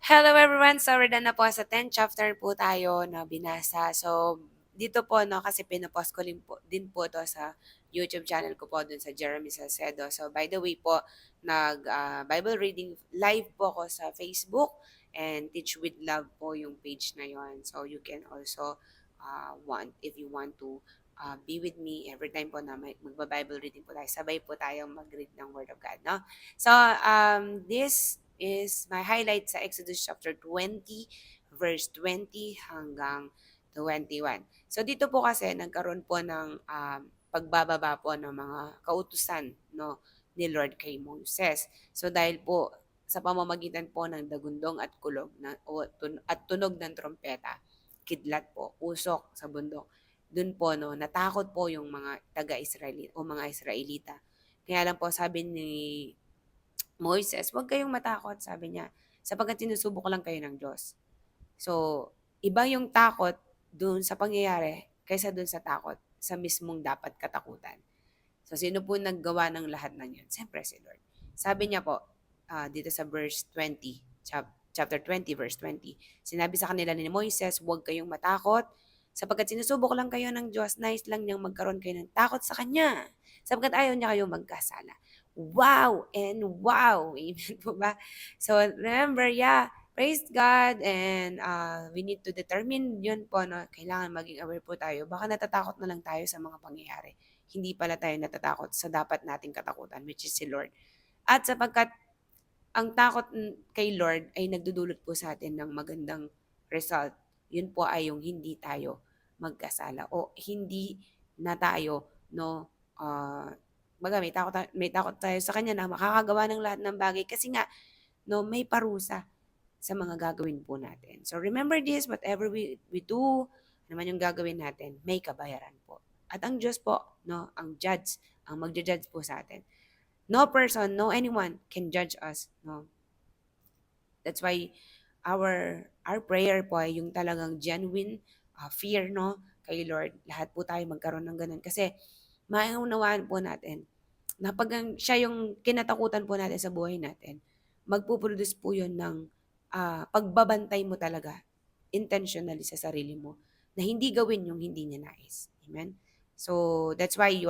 Hello everyone! So, we're done na po sa 10th chapter po tayo na binasa. So, dito po, no, kasi pinopost ko din po to sa YouTube channel ko po dun sa Jeremy Salcedo. So, by the way po, Bible reading live po ko sa Facebook and Teach with Love po yung page na yon. So, you can also if you want to be with me every time po na magba-Bible reading po tayo. Sabay po tayong mag-read ng Word of God, no? So, this is my highlight sa Exodus chapter 20, verse 20 hanggang 21. So dito po kasi nagkaroon po ng pagbababa po ng mga kautusan, no, ni Lord kay Moses. So dahil po sa pamamagitan po ng dagundong at kulog at tunog ng trompeta, kidlat po, usok sa bundok. Doon po, no, natakot po yung mga taga-Israelita o mga Israelita. Kaya lang po sabi ni Moises, "Huwag kayong matakot," sabi niya, "sapagkat sinusubok lang kayo ng Diyos." So, iba yung takot dun sa pangyayari kaysa dun sa takot sa mismong dapat katakutan. So, sino po naggawa ng lahat ng yun? Siyempre si Lord. Sabi niya po, dito sa verse 20, chapter 20, verse 20, sinabi sa kanila ni Moises, "Huwag kayong matakot, sapagkat sinusubok lang kayo ng Diyos, nais lang niyang magkaroon kayo ng takot sa Kanya, sapagkat ayaw niya kayong magkasala." Wow and wow! Amen po ba? So, remember, praise God and we need to determine yun po, no? Kailangan maging aware po tayo. Baka natatakot na lang tayo sa mga pangyayari. Hindi pala tayo natatakot sa dapat nating katakutan, which is si Lord. At sapagkat ang takot kay Lord ay nagdudulot po sa atin ng magandang result, yun po ay yung hindi tayo magkasala o hindi na tayo, no, may takot tayo sa kanya na makakagawa ng lahat ng bagay kasi nga, no, may parusa sa mga gagawin po natin. So remember this, whatever we do, naman yung gagawin natin, may kabayaran po. At ang Diyos po, no, ang judge, ang magja-judge po sa atin. No person, no anyone can judge us, no. That's why our prayer po ay yung talagang genuine fear, no, kay Lord. Lahat po tayo magkaroon ng ganun kasi maunawaan po natin na pag siya yung kinatakutan po natin sa buhay natin, magpuproduce po yun ng pagbabantay mo talaga intentionally sa sarili mo na hindi gawin yung hindi niya nais. Amen? So, that's why you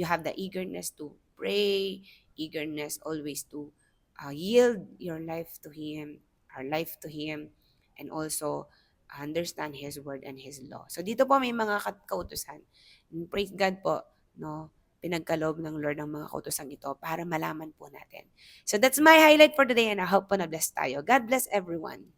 have the eagerness to pray, eagerness always to yield your life to Him, our life to Him, and also understand His word and His law. So, dito po may mga kautusan. Praise God po, no? Pinagkaloob ng Lord ang mga kautusang ito para malaman po natin. So that's my highlight for today and I hope po na bless tayo. God bless everyone.